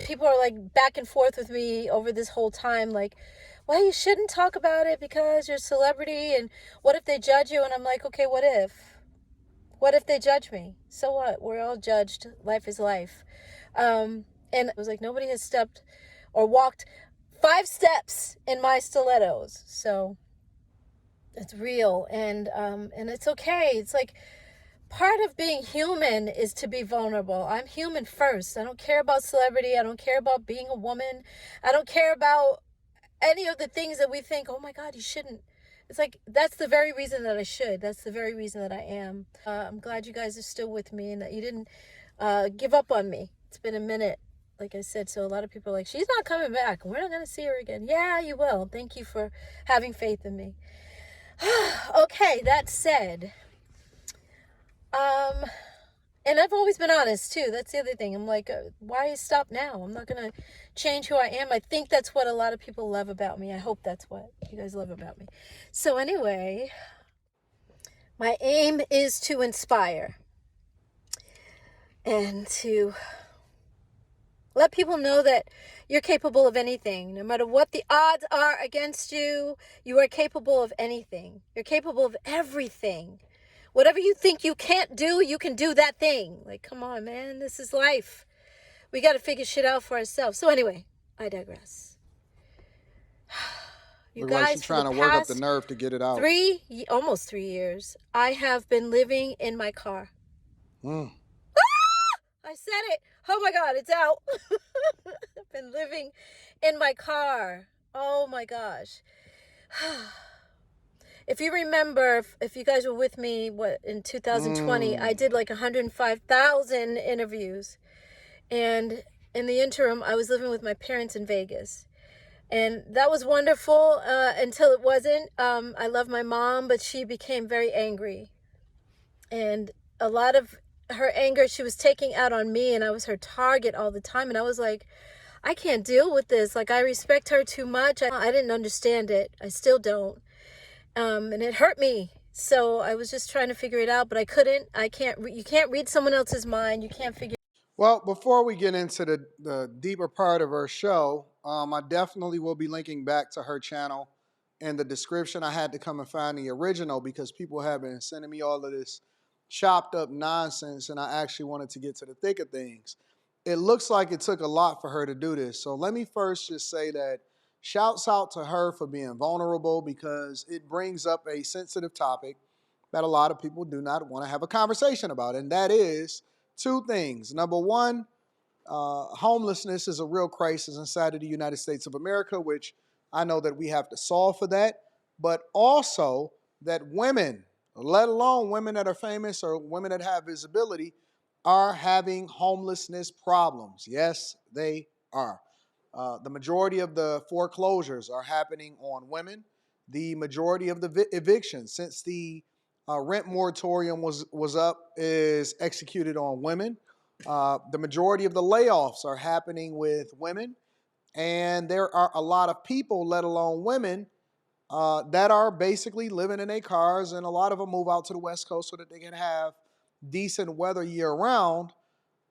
people are like back and forth with me over this whole time, like, well, you shouldn't talk about it because you're a celebrity, and what if they judge you? And I'm like, okay, what if? What if they judge me? So what? We're all judged. Life is life. And it was like nobody has stepped or walked 5 steps in my stilettos. So it's real, and it's okay. It's like part of being human is to be vulnerable. I'm human first. I don't care about celebrity. I don't care about being a woman. I don't care about any of the things that we think, oh my God, you shouldn't. It's like, that's the very reason that I should. That's the very reason that I am. I'm glad you guys are still with me and that you didn't give up on me. It's been a minute, like I said. So a lot of people are like, she's not coming back. We're not going to see her again. Yeah, you will. Thank you for having faith in me. Okay, that said, and I've always been honest too. That's the other thing. I'm like, why stop now? I'm not going to change who I am. I think that's what a lot of people love about me. I hope that's what you guys love about me. So anyway, my aim is to inspire and to let people know that you're capable of anything. No matter what the odds are against you, you are capable of anything. You're capable of everything. Whatever you think you can't do, you can do that thing. Like, come on, man. This is life. We got to figure shit out for ourselves. So anyway, I digress. You Look like guys, she's for trying the to work up past the nerve to get it out. almost 3 years, I have been living in my car. I said it. Oh my God, it's out. I've been living in my car. Oh my gosh. If you remember, if you guys were with me, in 2020, I did like 105,000 interviews. And in the interim, I was living with my parents in Vegas. And that was wonderful until it wasn't. I love my mom, but she became very angry. And a lot of her anger, she was taking out on me, and I was her target all the time. And I was like, I can't deal with this. Like, I respect her too much. I didn't understand it. I still don't. And it hurt me. So I was just trying to figure it out, but I couldn't. You can't read someone else's mind. You can't figure. Well, before we get into the deeper part of her show, I definitely will be linking back to her channel in the description. I had to come and find the original because people have been sending me all of this chopped up nonsense, and I actually wanted to get to the thick of things. It looks like it took a lot for her to do this. So let me first just say that shouts out to her for being vulnerable because it brings up a sensitive topic that a lot of people do not want to have a conversation about, and that is two things. Number one, homelessness is a real crisis inside of the United States of America, which I know that we have to solve for that, but also that women, let alone women that are famous or women that have visibility, are having homelessness problems. Yes, they are. The majority of the foreclosures are happening on women. The majority of the evictions since the rent moratorium was up is executed on women. The majority of the layoffs are happening with women. And there are a lot of people, let alone women, that are basically living in their cars, and a lot of them move out to the West Coast so that they can have decent weather year round.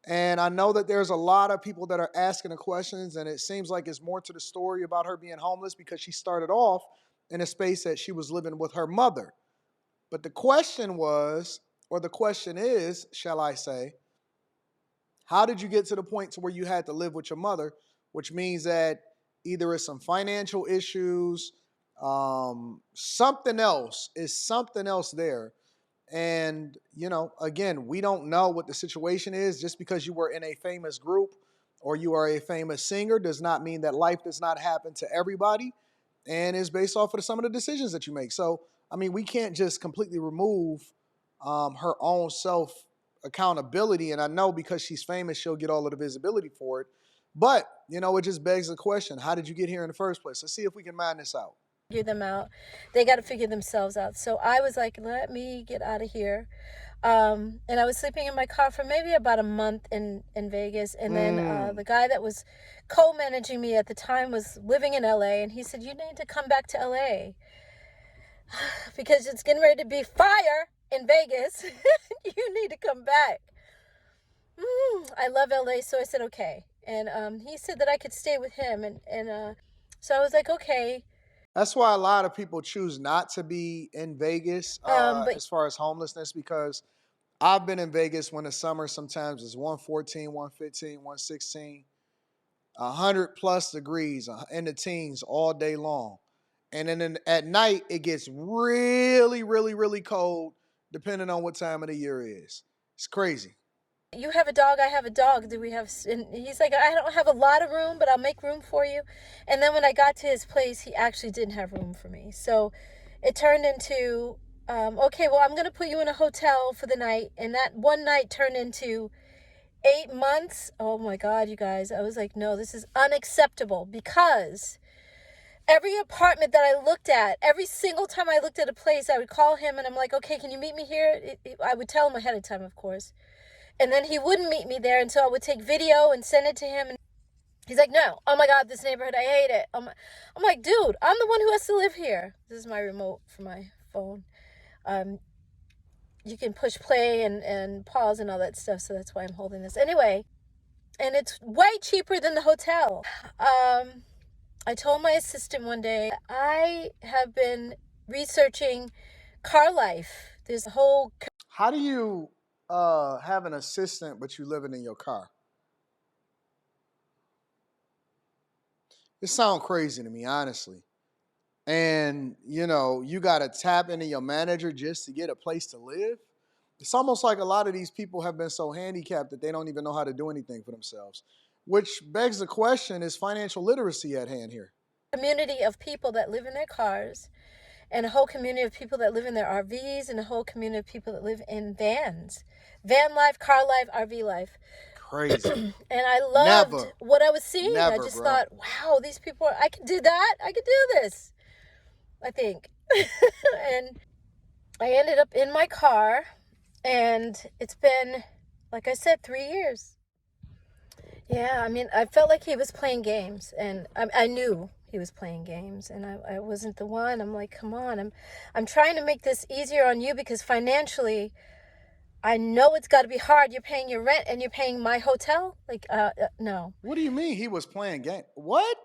And I know that there's a lot of people that are asking the questions, and it seems like it's more to the story about her being homeless because she started off in a space that she was living with her mother. But the question was, or the question is, shall I say, how did you get to the point to where you had to live with your mother, which means that either it's some financial issues, something else there. And, again, we don't know what the situation is. Just because you were in a famous group or you are a famous singer does not mean that life does not happen to everybody and is based off of some of the decisions that you make. So, we can't just completely remove her own self accountability. And I know because she's famous, she'll get all of the visibility for it. But, it just begs the question, how did you get here in the first place? Let's see if we can mine this out. Figure them out. They got to figure themselves out. So I was like, let me get out of here. And I was sleeping in my car for maybe about a month in Vegas. And then the guy that was co-managing me at the time was living in LA. And he said, you need to come back to LA because it's getting ready to be fire in Vegas. You need to come back. I love LA. So I said, okay. And he said that I could stay with him, and so I was like, okay. That's why a lot of people choose not to be in Vegas But as far as homelessness, because I've been in Vegas when the summer sometimes is 114, 115, 116, 100 plus degrees in the teens all day long. And then at night, it gets really, really, really cold depending on what time of the year it is. It's crazy. you have a dog, I have a dog. Do we have? And he's like, I don't have a lot of room, but I'll make room for you. And then when I got to his place, he actually didn't have room for me. So it turned into, okay, well, I'm going to put you in a hotel for the night. And that one night turned into 8 months. Oh my God, you guys. I was like, no, this is unacceptable, because every apartment that I looked at, every single time I looked at a place, I would call him and I'm like, okay, can you meet me here? I would tell him ahead of time, of course. And then he wouldn't meet me there, and so I would take video and send it to him. And he's like, no, oh my God, this neighborhood, I hate it. I'm like, dude, I'm the one who has to live here. This is my remote for my phone. You can push play and pause and all that stuff, so that's why I'm holding this. Anyway, and it's way cheaper than the hotel. I told my assistant one day, I have been researching car life. There's a whole... How do you have an assistant but you living in your car? It sounds crazy to me, honestly. And you got to tap into your manager just to get a place to live. It's almost like a lot of these people have been so handicapped that they don't even know how to do anything for themselves, which begs the question, is financial literacy at hand here? community of people that live in their cars, and a whole community of people that live in their RVs, and a whole community of people that live in vans. Van life, car life, RV life. Crazy. And I loved what I was seeing. I just thought, wow, these people I could do that. I could do this, I think. And I ended up in my car, and it's been, like I said, 3 years. Yeah, I mean, I felt like he was playing games, and I knew he was playing games, and I wasn't the one. I'm like, come on, I'm trying to make this easier on you, because financially, I know it's got to be hard. You're paying your rent and you're paying my hotel. Like, no. What do you mean he was playing game? What?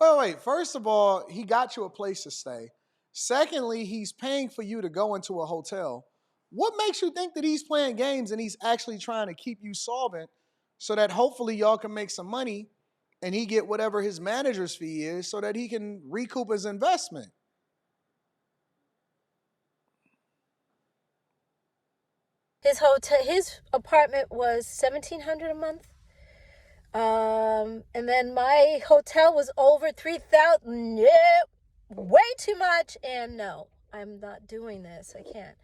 Wait. First of all, he got you a place to stay. Secondly, he's paying for you to go into a hotel. What makes you think that he's playing games and he's actually trying to keep you solvent so that hopefully y'all can make some money and he get whatever his manager's fee is so that he can recoup his investment? His apartment was $1,700 a month. And then my hotel was over $3,000. Yeah, way too much. And no, I'm not doing this. I can't.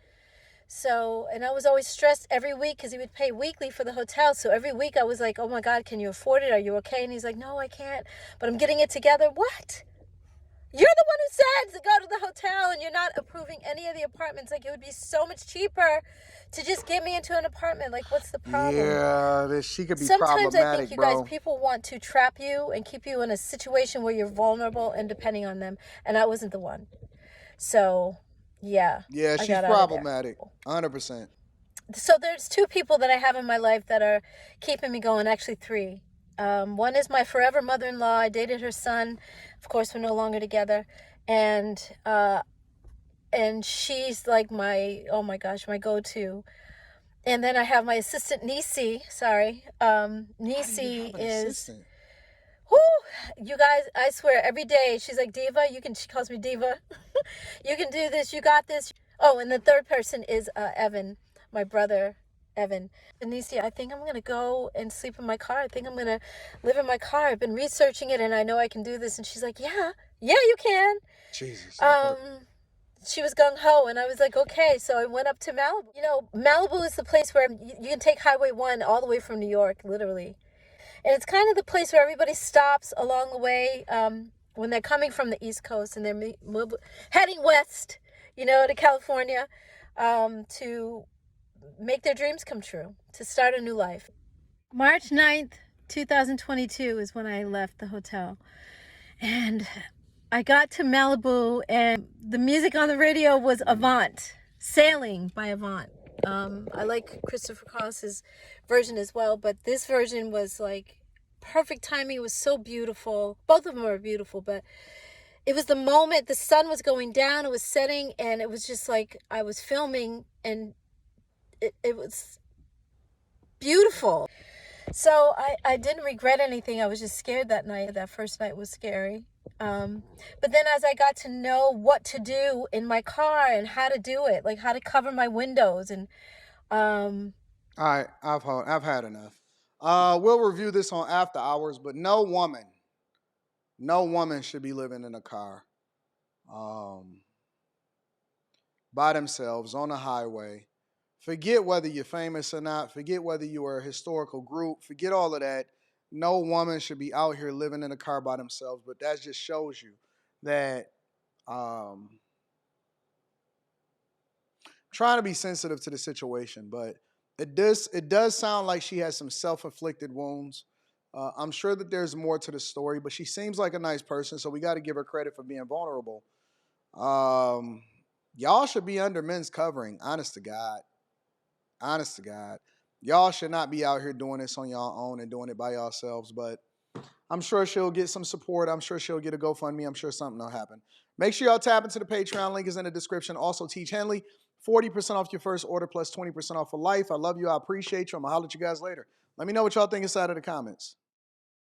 So, and I was always stressed every week, because he would pay weekly for the hotel. So every week I was like, oh my God, can you afford it? Are you okay? And he's like, no, I can't, but I'm getting it together. What? You're the one who said to go to the hotel, and you're not approving any of the apartments. Like, it would be so much cheaper to just get me into an apartment. Like, what's the problem? Yeah, she could be Sometimes problematic, I think, you guys, people want to trap you and keep you in a situation where you're vulnerable and depending on them. And I wasn't the one. So, yeah. Yeah, she's problematic. 100%. So there's two people that I have in my life that are keeping me going. Actually, three. One is my forever mother-in-law. I dated her son. Of course, we're no longer together. And she's like my, oh my gosh, my go-to. And then I have my assistant, Nisi. Sorry. Nisi is... Whoo, you guys, I swear, every day she's like, Diva, she calls me Diva. You can do this, you got this. Oh, and the third person is Evan, my brother, Evan. Nisi, I think I'm going to go and sleep in my car. I think I'm going to live in my car. I've been researching it, and I know I can do this. And she's like, yeah, you can. Jesus. She was gung-ho, and I was like, okay. So I went up to Malibu. Malibu is the place where you can take Highway 1 all the way from New York, literally. And it's kind of the place where everybody stops along the way when they're coming from the East Coast and they're heading west, to California, to make their dreams come true, to start a new life. March 9th, 2022 is when I left the hotel. And I got to Malibu, and the music on the radio was Avant, Sailing by Avant. I like Christopher Cross's version as well, but this version was like perfect timing. It was so beautiful. Both of them were beautiful, but it was the moment the sun was going down, it was setting, and it was just like I was filming, and it was beautiful. So I didn't regret anything. I was just scared that night. That first night was scary. But then as I got to know what to do in my car and how to do it, like how to cover my windows and um, All right, I've had enough. We'll review this on after hours, but no woman should be living in a car um, by themselves on a highway. Forget whether you're famous or not. Forget whether you are a historical group. Forget all of that. No woman should be out here living in a car by themselves. But that just shows you that um, trying to be sensitive to the situation. But it does sound like she has some self-inflicted wounds. I'm sure that there's more to the story, but she seems like a nice person, so we got to give her credit for being vulnerable. Um, y'all should be under men's covering. Honest to God. Honest to God. Y'all should not be out here doing this on y'all own and doing it by yourselves, but I'm sure she'll get some support. I'm sure she'll get a GoFundMe. I'm sure something will happen. Make sure y'all tap into the Patreon. Link is in the description. Also, Teach Henley, 40% off your first order plus 20% off for life. I love you. I appreciate you. I'm going to holler at you guys later. Let me know what y'all think inside of the comments.